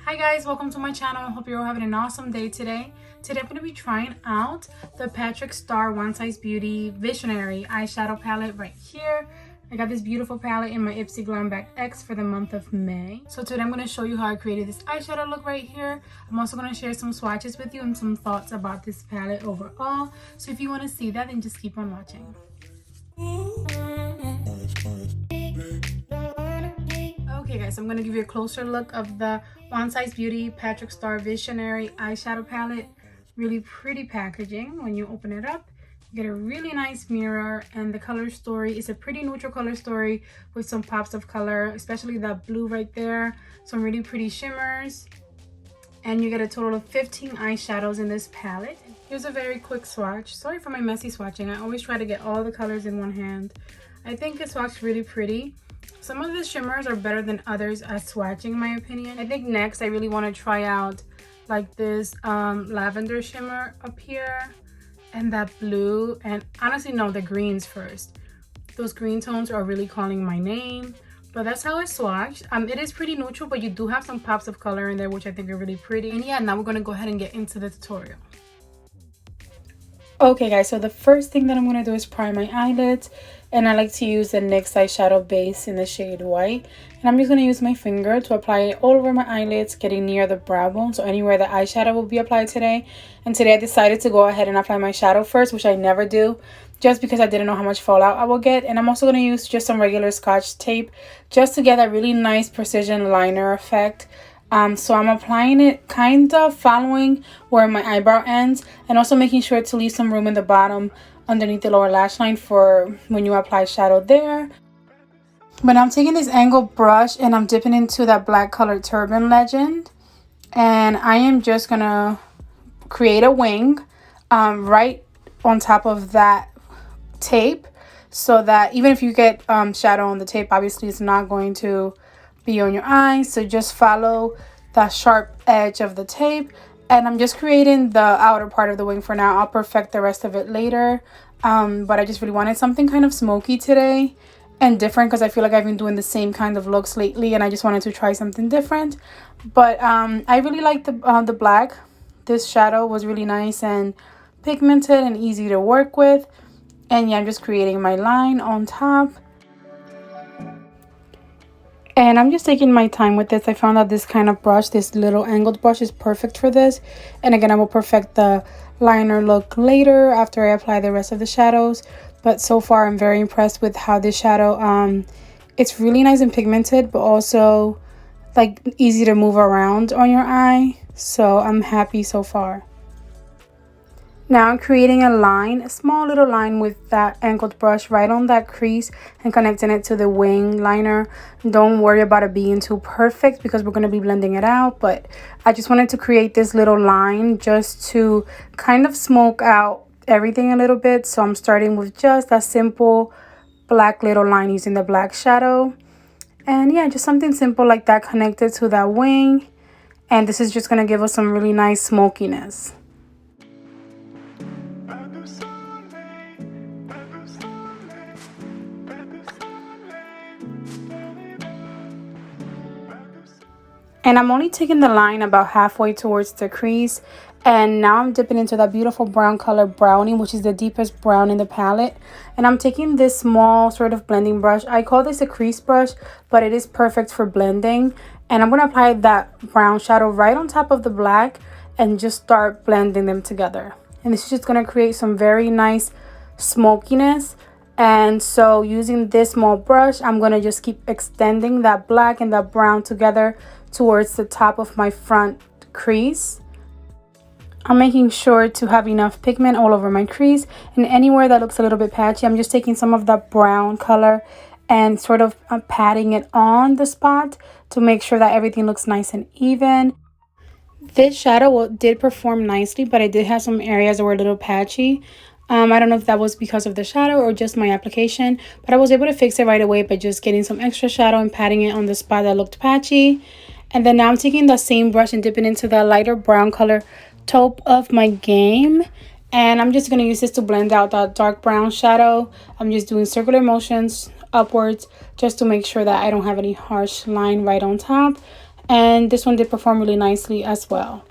Hi guys, welcome to my channel. I hope you're all having an awesome day today. Today I'm going to be trying out the Patrick Star One Size Beauty Visionary eyeshadow palette right here. I got this beautiful palette in my Ipsy GLAM Back X for the month of May. So today I'm going to show you how I created this eyeshadow look right here. I'm also going to share some swatches with you and some thoughts about this palette overall. So if you want to see that, then just keep on watching. Okay guys, so I'm going to give you a closer look of the One Size Beauty Patrick Star Visionary eyeshadow palette. Really pretty packaging. When you open it up, you get a really nice mirror, and the color story is a pretty neutral color story with some pops of color, especially that blue right there, some really pretty shimmers, and you get a total of 15 eyeshadows in this palette. Here's a very quick swatch. Sorry for my messy swatching. I always try to get all the colors in one hand. I think this swatch really pretty. Some of the shimmers are better than others at swatching, in my opinion. I think next I really want to try out like this lavender shimmer up here and that blue, and honestly no, the greens first. Those green tones are really calling my name, but that's how I swatched. It is pretty neutral, but you do have some pops of color in there which I think are really pretty. And yeah, now we're going to go ahead and get into the tutorial. Okay guys, so the first thing that I'm going to do is prime my eyelids, and I like to use the NYX eyeshadow base in the shade white, and I'm just going to use my finger to apply it all over my eyelids, getting near the brow bone, so anywhere the eyeshadow will be applied today. And today I decided to go ahead and apply my shadow first, which I never do, just because I didn't know how much fallout I will get. And I'm also going to use just some regular Scotch tape just to get that really nice precision liner effect. So I'm applying it kind of following where my eyebrow ends, and also making sure to leave some room in the bottom underneath the lower lash line for when you apply shadow there. But I'm taking this angled brush and I'm dipping into that black colored Turban Legend, and I am just gonna create a wing right on top of that tape, so that even if you get shadow on the tape, obviously it's not going to be on your eyes. So just follow the sharp edge of the tape, and I'm just creating the outer part of the wing for now. I'll perfect the rest of it later, but I just really wanted something kind of smoky today and different, because I feel like I've been doing the same kind of looks lately, and I just wanted to try something different. But I really like the black. This shadow was really nice and pigmented and easy to work with. And yeah, I'm just creating my line on top. And I'm just taking my time with this. I found that this kind of brush, this little angled brush, is perfect for this. And again, I will perfect the liner look later after I apply the rest of the shadows. But so far, I'm very impressed with how this shadow, it's really nice and pigmented, but also like easy to move around on your eye. So I'm happy so far. Now I'm creating a line, a small little line with that angled brush right on that crease and connecting it to the wing liner. Don't worry about it being too perfect because we're going to be blending it out, but I just wanted to create this little line just to kind of smoke out everything a little bit. So I'm starting with just a simple black little line using the black shadow. And yeah, just something simple like that connected to that wing. And this is just going to give us some really nice smokiness. And I'm only taking the line about halfway towards the crease. And now I'm dipping into that beautiful brown color Brownie, which is the deepest brown in the palette. And I'm taking this small sort of blending brush. I call this a crease brush, but it is perfect for blending. And I'm going to apply that brown shadow right on top of the black and just start blending them together. And this is just going to create some very nice smokiness. And so using this small brush, I'm going to just keep extending that black and that brown together towards the top of my front crease. I'm making sure to have enough pigment all over my crease, and anywhere that looks a little bit patchy, I'm just taking some of that brown color and sort of patting it on the spot to make sure that everything looks nice and even. This shadow did perform nicely, but I did have some areas that were a little patchy. I don't know if that was because of the shadow or just my application, but I was able to fix it right away by just getting some extra shadow and patting it on the spot that looked patchy. And then now I'm taking the same brush and dipping into the lighter brown color taupe of my game. And I'm just going to use this to blend out that dark brown shadow. I'm just doing circular motions upwards just to make sure that I don't have any harsh line right on top. and this one did perform really nicely as well.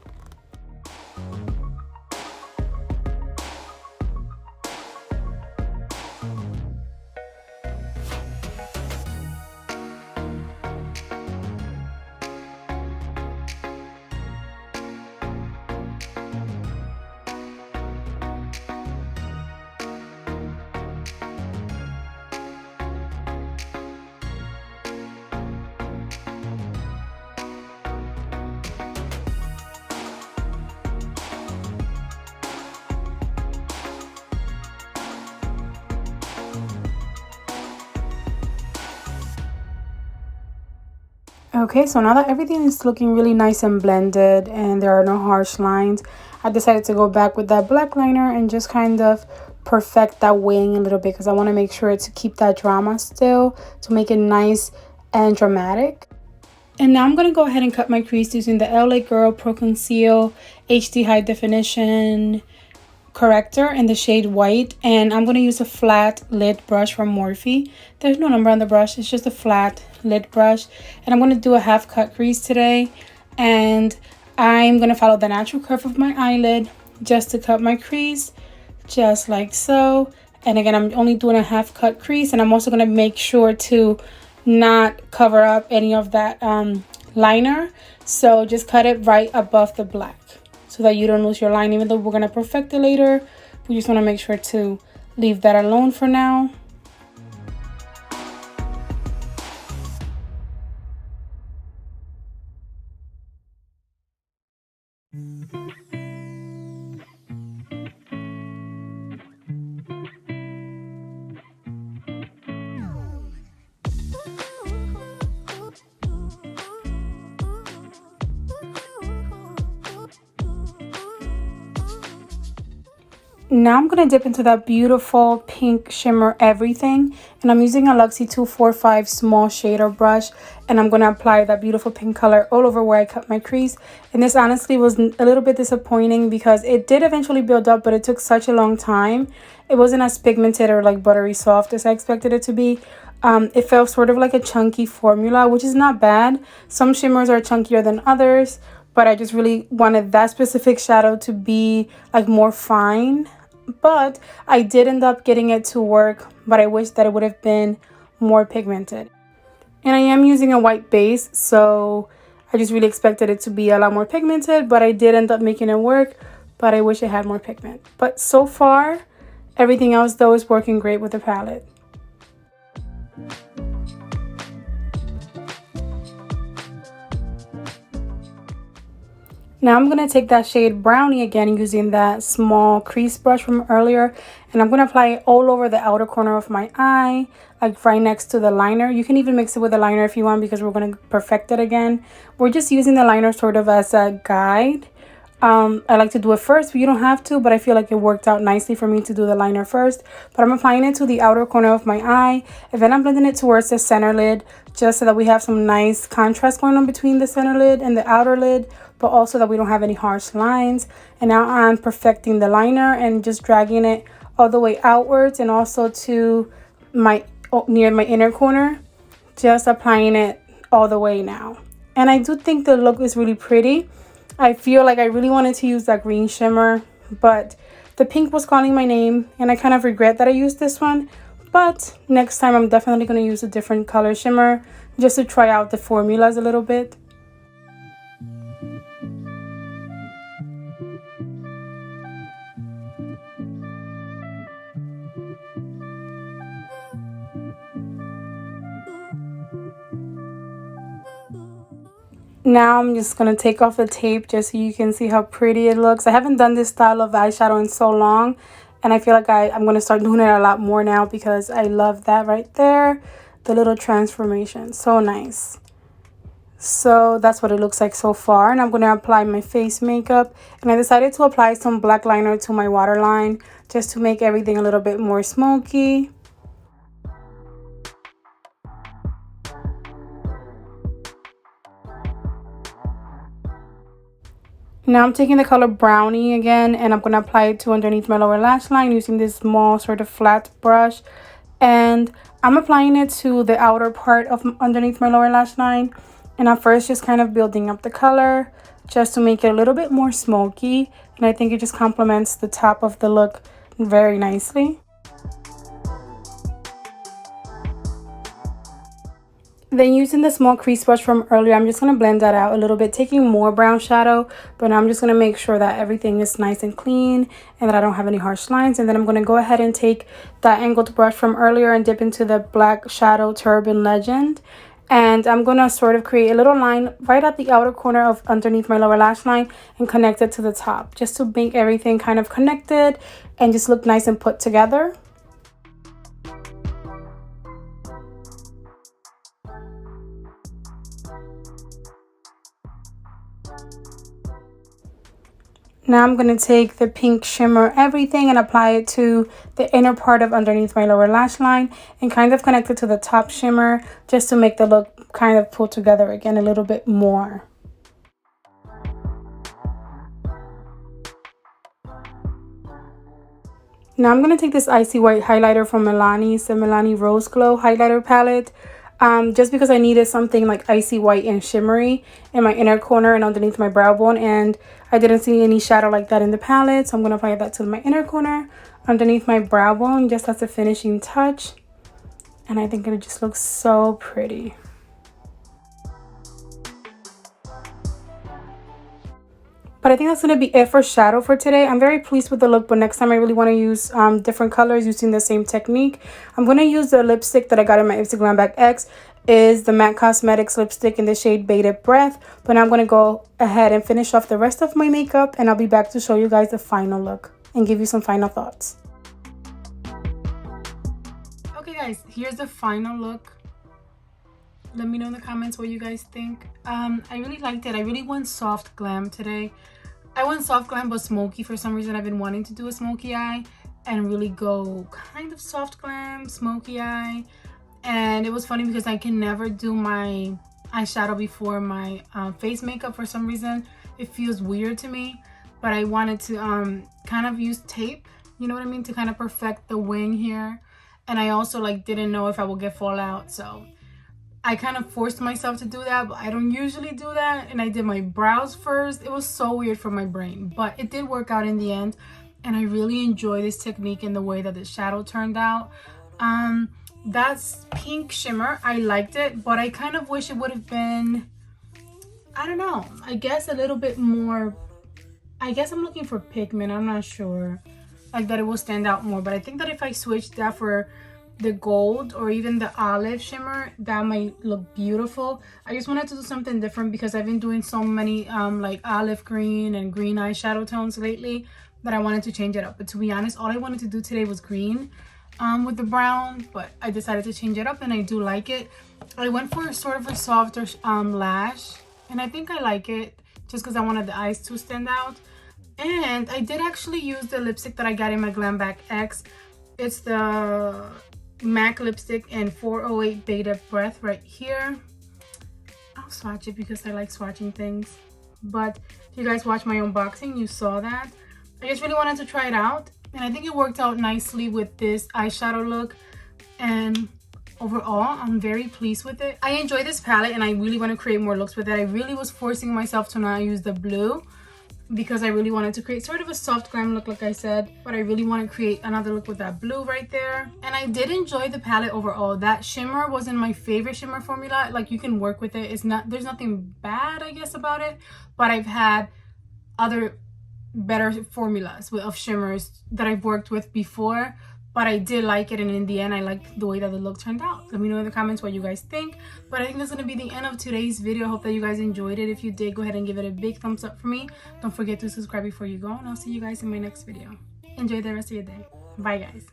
Okay, so now that everything is looking really nice and blended and there are no harsh lines, I decided to go back with that black liner and just kind of perfect that wing a little bit because I want to make sure to keep that drama still, to make it nice and dramatic. And now I'm going to go ahead and cut my crease using the LA Girl Pro Conceal HD High Definition corrector in the shade white, and I'm going to use a flat lid brush from Morphe. There's no number on the brush, it's just a flat lid brush, and I'm going to do a half cut crease today, and I'm going to follow the natural curve of my eyelid just to cut my crease, just like so. And again, I'm only doing a half cut crease, and I'm also going to make sure to not cover up any of that liner, so just cut it right above the black so that you don't lose your line. Even though we're going to perfect it later, we just want to make sure to leave that alone for now. Now I'm going to dip into that beautiful pink shimmer everything, and I'm using a Luxie 245 small shader brush, and I'm going to apply that beautiful pink color all over where I cut my crease. And this honestly was a little bit disappointing because it did eventually build up, but it took such a long time. It wasn't as pigmented or like buttery soft as I expected it to be. It felt sort of like a chunky formula, which is not bad. Some shimmers are chunkier than others, but I just really wanted that specific shadow to be like more fine. But I did end up getting it to work, but I wish that it would have been more pigmented. And I am using a white base, so I just really expected it to be a lot more pigmented, but I did end up making it work, but I wish it had more pigment. But so far, everything else though is working great with the palette. Now I'm going to take that shade Brownie again using that small crease brush from earlier, and I'm going to apply it all over the outer corner of my eye, like right next to the liner. You can even mix it with the liner if you want because we're going to perfect it again. We're just using the liner sort of as a guide. I like to do it first, but you don't have to, but I feel like it worked out nicely for me to do the liner first. But I'm applying it to the outer corner of my eye, and then I'm blending it towards the center lid, just so that we have some nice contrast going on between the center lid and the outer lid, but also that we don't have any harsh lines. And now I'm perfecting the liner and just dragging it all the way outwards and also to my near my inner corner, just applying it all the way now. And I do think the look is really pretty. I feel like I really wanted to use that green shimmer, but the pink was calling my name, and I kind of regret that I used this one. But next time I'm definitely going to use a different color shimmer just to try out the formulas a little bit. Now I'm just going to take off the tape just so you can see how pretty it looks. I haven't done this style of eyeshadow in so long, and I feel like I'm going to start doing it a lot more now because I love that right there. The little transformation. So nice. So that's what it looks like so far. And I'm going to apply my face makeup. And I decided to apply some black liner to my waterline just to make everything a little bit more smoky. Now I'm taking the color Brownie again, and I'm going to apply it to underneath my lower lash line using this small sort of flat brush. And I'm applying it to the outer part of underneath my lower lash line. And I'm first just kind of building up the color just to make it a little bit more smoky. And I think it just complements the top of the look very nicely. Then using the small crease brush from earlier, I'm just going to blend that out a little bit, taking more brown shadow, but I'm just going to make sure that everything is nice and clean and that I don't have any harsh lines. And then I'm going to go ahead and take that angled brush from earlier and dip into the black shadow Turban Legend. And I'm going to sort of create a little line right at the outer corner of underneath my lower lash line and connect it to the top, just to make everything kind of connected and just look nice and put together. Now I'm going to take the pink shimmer everything and apply it to the inner part of underneath my lower lash line and kind of connect it to the top shimmer just to make the look kind of pull together again a little bit more. Now I'm going to take this icy white highlighter from Milani's, the Milani Rose Glow highlighter palette. Just because I needed something like icy white and shimmery in my inner corner and underneath my brow bone, and I didn't see any shadow like that in the palette, so I'm going to apply that to my inner corner underneath my brow bone just as a finishing touch, and I think it just looks so pretty. But I think that's going to be it for shadow for today. I'm very pleased with the look, but next time I really want to use different colors using the same technique. I'm going to use the lipstick that I got in my Ipsy Glam Bag X. Is the MAC Cosmetics lipstick in the shade Bated Breath. But now I'm going to go ahead and finish off the rest of my makeup, and I'll be back to show you guys the final look and give you some final thoughts. Okay guys, here's the final look. Let me know in the comments what you guys think. I really liked it. I really went soft glam today. I went soft glam but smoky for some reason. I've been wanting to do a smoky eye and really go kind of soft glam, smoky eye. And it was funny because I can never do my eyeshadow before my face makeup for some reason. It feels weird to me. But I wanted to kind of use tape, you know what I mean, to kind of perfect the wing here. And I also like didn't know if I would get fallout, so I kind of forced myself to do that, but I don't usually do that. And I did my brows first. It was so weird for my brain, but it did work out in the end. And I really enjoy this technique and the way that the shadow turned out. That's pink shimmer. I liked it, but I kind of wish it would have been, I don't know, I guess a little bit more. I guess I'm looking for pigment. I'm not sure. Like that it will stand out more. But I think that if I switched that for the gold or even the olive shimmer, that might look beautiful. I just wanted to do something different because I've been doing so many like olive green and green eyeshadow tones lately that I wanted to change it up. But to be honest, all I wanted to do today was green with the brown, but I decided to change it up and I do like it. I went for sort of a softer lash, and I think I like it just because I wanted the eyes to stand out. And I did actually use the lipstick that I got in my Glam Bag X. It's the MAC lipstick in 408 Bated Breath right here. I'll swatch it because I like swatching things. But if you guys watched my unboxing, you saw that. I just really wanted to try it out. And I think it worked out nicely with this eyeshadow look. And overall, I'm very pleased with it. I enjoy this palette and I really want to create more looks with it. I really was forcing myself to not use the blue because I really wanted to create sort of a soft glam look, like I said, but I really want to create another look with that blue right there. And I did enjoy the palette overall. That shimmer wasn't my favorite shimmer formula. Like, you can work with it. It's not, there's nothing bad, I guess, about it, but I've had other better formulas of shimmers that I've worked with before. But I did like it, and in the end, I liked the way that the look turned out. Let me know in the comments what you guys think. But I think that's going to be the end of today's video. I hope that you guys enjoyed it. If you did, go ahead and give it a big thumbs up for me. Don't forget to subscribe before you go, and I'll see you guys in my next video. Enjoy the rest of your day. Bye, guys.